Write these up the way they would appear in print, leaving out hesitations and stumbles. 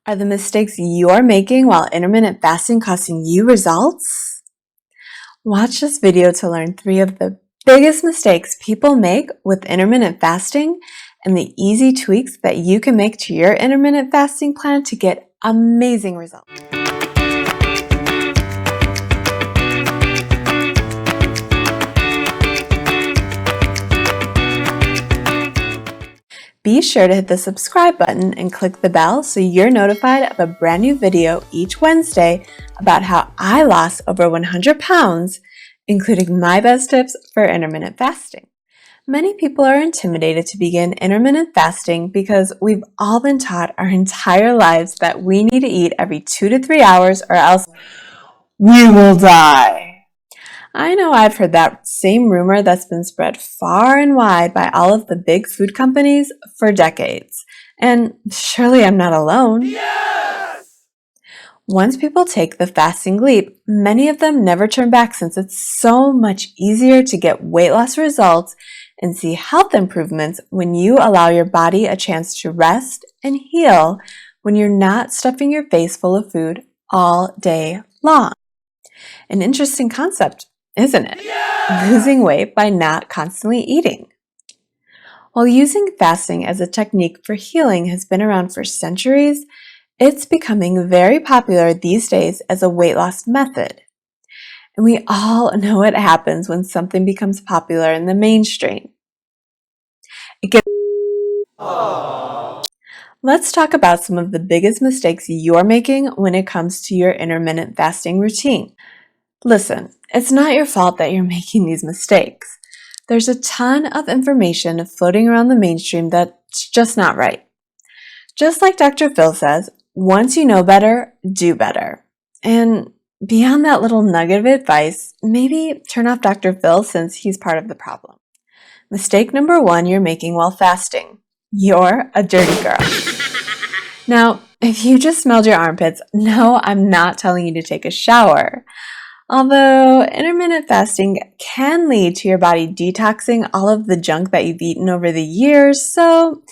Are the mistakes you're making while intermittent fasting costing you results? Watch this video to learn 3 of the biggest mistakes people make with intermittent fasting and the easy tweaks that you can make to your intermittent fasting plan to get amazing results. Be sure to hit the subscribe button and click the bell so you're notified of a brand new video each Wednesday about how I lost over 100 pounds, including my best tips for intermittent fasting. Many people are intimidated to begin intermittent fasting because we've all been taught our entire lives that we need to eat every 2 to 3 hours or else we will die. I know I've heard that same rumor that's been spread far and wide by all of the big food companies for decades. And surely I'm not alone. Yes! Once people take the fasting leap, many of them never turn back since it's so much easier to get weight loss results and see health improvements when you allow your body a chance to rest and heal when you're not stuffing your face full of food all day long. An interesting concept, isn't it? Yeah! Losing weight by not constantly eating. While using fasting as a technique for healing has been around for centuries, it's becoming very popular these days as a weight loss method. And we all know what happens when something becomes popular in the mainstream. Let's talk about some of the biggest mistakes you're making when it comes to your intermittent fasting routine. Listen, it's not your fault that you're making these mistakes. There's a ton of information floating around the mainstream that's just not right. Just like Dr. Phil says, once you know better, do better. And beyond that little nugget of advice, maybe turn off Dr. Phil since he's part of the problem. Mistake number 1 you're making while fasting. You're a dirty girl. Now, if you just smelled your armpits, no, I'm not telling you to take a shower. Although intermittent fasting can lead to your body detoxing all of the junk that you've eaten over the years, so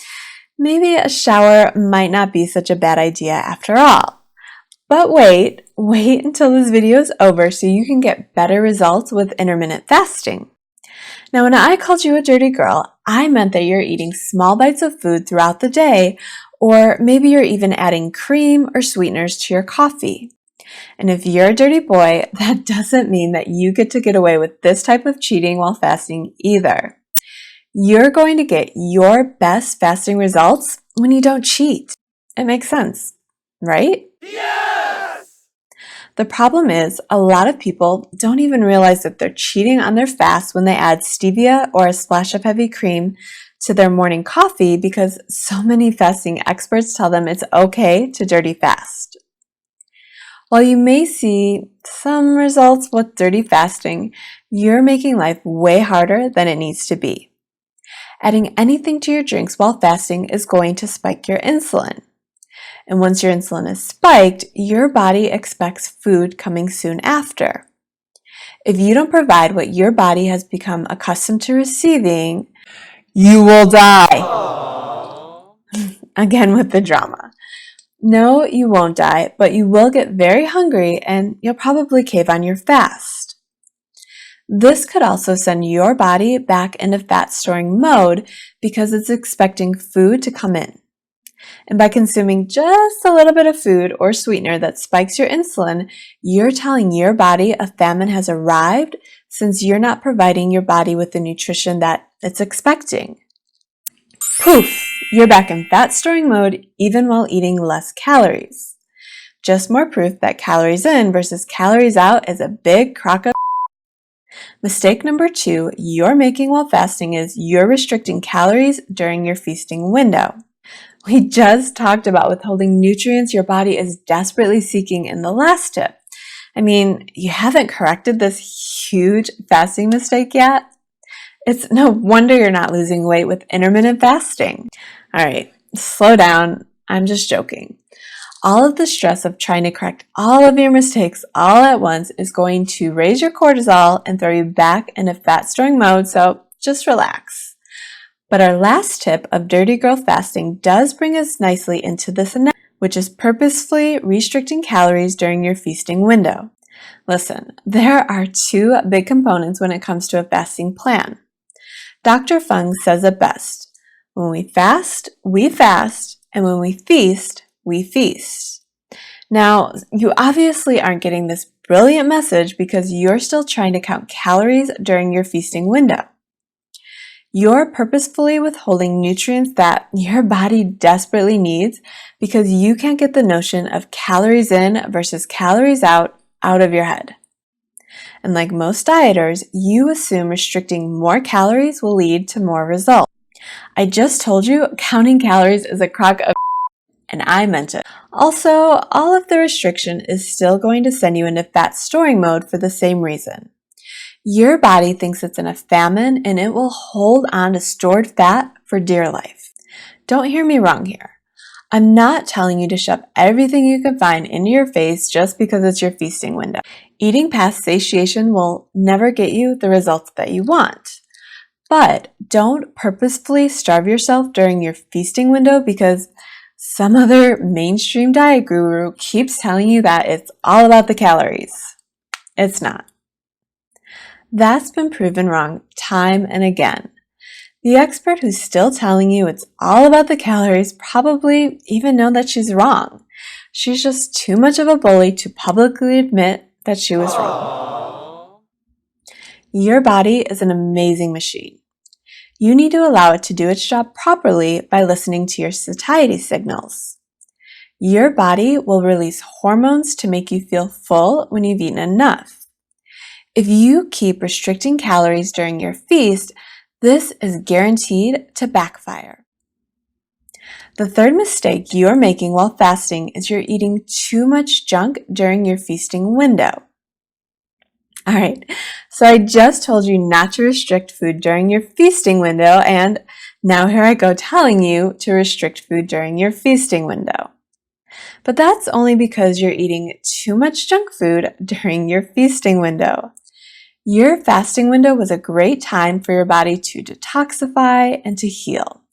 maybe a shower might not be such a bad idea after all. But wait until this video is over so you can get better results with intermittent fasting. Now, when I called you a dirty girl, I meant that you're eating small bites of food throughout the day, or maybe you're even adding cream or sweeteners to your coffee. And if you're a dirty boy, that doesn't mean that you get to get away with this type of cheating while fasting either. You're going to get your best fasting results when you don't cheat. It makes sense, right? Yes! The problem is, a lot of people don't even realize that they're cheating on their fast when they add stevia or a splash of heavy cream to their morning coffee because so many fasting experts tell them it's okay to dirty fast. While you may see some results with dirty fasting, you're making life way harder than it needs to be. Adding anything to your drinks while fasting is going to spike your insulin. And once your insulin is spiked, your body expects food coming soon after. If you don't provide what your body has become accustomed to receiving, you will die. Again with the drama. No, you won't die, but you will get very hungry and you'll probably cave on your fast. This could also send your body back into fat storing mode because it's expecting food to come in. And by consuming just a little bit of food or sweetener that spikes your insulin, you're telling your body a famine has arrived since you're not providing your body with the nutrition that it's expecting. Poof! You're back in fat storing mode even while eating less calories. Just more proof that calories in versus calories out is a big crock of Mistake number 2 you're making while fasting is you're restricting calories during your feasting window. We just talked about withholding nutrients your body is desperately seeking in the last tip. I mean, you haven't corrected this huge fasting mistake yet? It's no wonder you're not losing weight with intermittent fasting. All right, slow down. I'm just joking. All of the stress of trying to correct all of your mistakes all at once is going to raise your cortisol and throw you back into fat storing mode, so just relax. But our last tip of dirty girl fasting does bring us nicely into this which is purposefully restricting calories during your feasting window. Listen, there are two big components when it comes to a fasting plan. Dr. Fung says it best. When we fast, and when we feast, we feast. Now, you obviously aren't getting this brilliant message because you're still trying to count calories during your feasting window. You're purposefully withholding nutrients that your body desperately needs because you can't get the notion of calories in versus calories out of your head. And like most dieters, you assume restricting more calories will lead to more results. I just told you counting calories is a crock of and I meant it. Also, all of the restriction is still going to send you into fat storing mode for the same reason. Your body thinks it's in a famine and it will hold on to stored fat for dear life. Don't hear me wrong here. I'm not telling you to shove everything you can find into your face just because it's your feasting window. Eating past satiation will never get you the results that you want. But don't purposefully starve yourself during your feasting window because some other mainstream diet guru keeps telling you that it's all about the calories. It's not. That's been proven wrong time and again. The expert who's still telling you it's all about the calories probably even know that she's wrong. She's just too much of a bully to publicly admit that she was wrong. Your body is an amazing machine. You need to allow it to do its job properly by listening to your satiety signals. Your body will release hormones to make you feel full when you've eaten enough. If you keep restricting calories during your feast, this is guaranteed to backfire. The third mistake you're making while fasting is you're eating too much junk during your feasting window. Alright, so I just told you not to restrict food during your feasting window, and now here I go telling you to restrict food during your feasting window. But that's only because you're eating too much junk food during your feasting window. Your fasting window was a great time for your body to detoxify and to heal.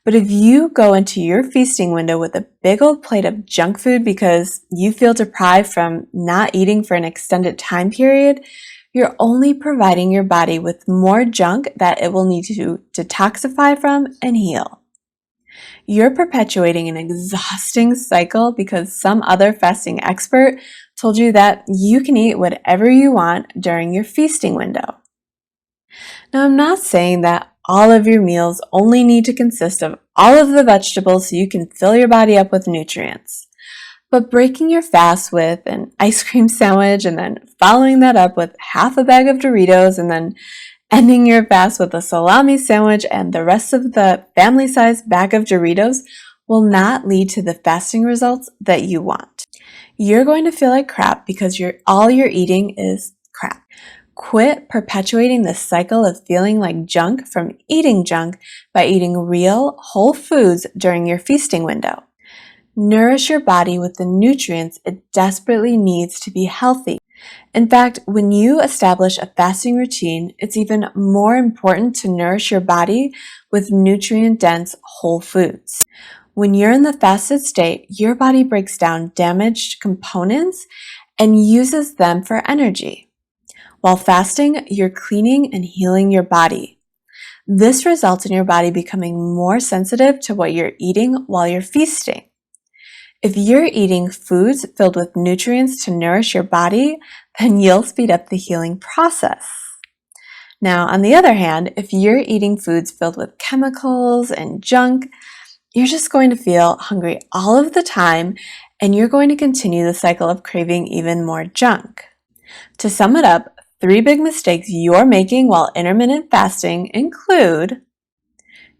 But if you go into your feasting window with a big old plate of junk food because you feel deprived from not eating for an extended time period, you're only providing your body with more junk that it will need to detoxify from and heal. You're perpetuating an exhausting cycle because some other fasting expert told you that you can eat whatever you want during your feasting window. Now, I'm not saying that all of your meals only need to consist of all of the vegetables so you can fill your body up with nutrients. But breaking your fast with an ice cream sandwich and then following that up with half a bag of Doritos and then ending your fast with a salami sandwich and the rest of the family-sized bag of Doritos will not lead to the fasting results that you want. You're going to feel like crap because all you're eating is crap. Quit perpetuating this cycle of feeling like junk from eating junk by eating real, whole foods during your feasting window. Nourish your body with the nutrients it desperately needs to be healthy. In fact, when you establish a fasting routine, it's even more important to nourish your body with nutrient-dense whole foods. When you're in the fasted state, your body breaks down damaged components and uses them for energy. While fasting, you're cleaning and healing your body. This results in your body becoming more sensitive to what you're eating while you're feasting. If you're eating foods filled with nutrients to nourish your body, then you'll speed up the healing process. Now, on the other hand, if you're eating foods filled with chemicals and junk, you're just going to feel hungry all of the time, and you're going to continue the cycle of craving even more junk. To sum it up, 3 big mistakes you're making while intermittent fasting include: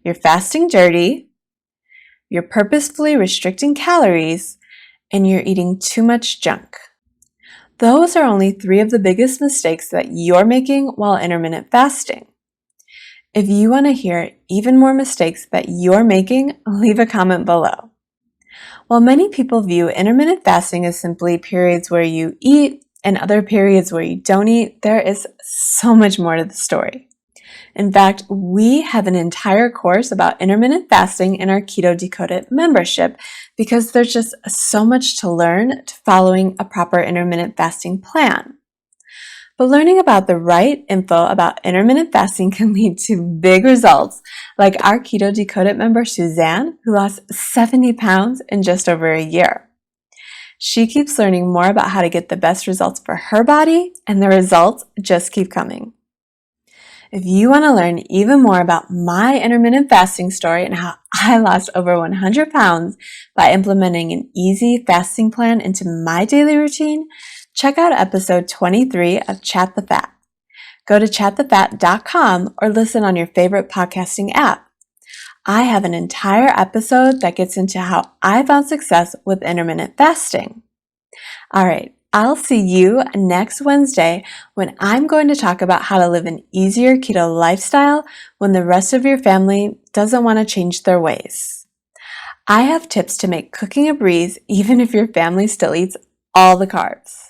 you're fasting dirty, you're purposefully restricting calories, and you're eating too much junk. Those are only 3 of the biggest mistakes that you're making while intermittent fasting. If you want to hear even more mistakes that you're making, leave a comment below. While many people view intermittent fasting as simply periods where you eat and other periods where you don't eat, there is so much more to the story. In fact, we have an entire course about intermittent fasting in our Keto Decoded membership because there's just so much to learn to following a proper intermittent fasting plan. But learning about the right info about intermittent fasting can lead to big results, like our Keto Decoded member Suzanne, who lost 70 pounds in just over a year. She keeps learning more about how to get the best results for her body, and the results just keep coming. If you want to learn even more about my intermittent fasting story and how I lost over 100 pounds by implementing an easy fasting plan into my daily routine, check out episode 23 of Chat the Fat. Go to chatthefat.com or listen on your favorite podcasting app. I have an entire episode that gets into how I found success with intermittent fasting. All right, I'll see you next Wednesday when I'm going to talk about how to live an easier keto lifestyle when the rest of your family doesn't want to change their ways. I have tips to make cooking a breeze even if your family still eats all the carbs.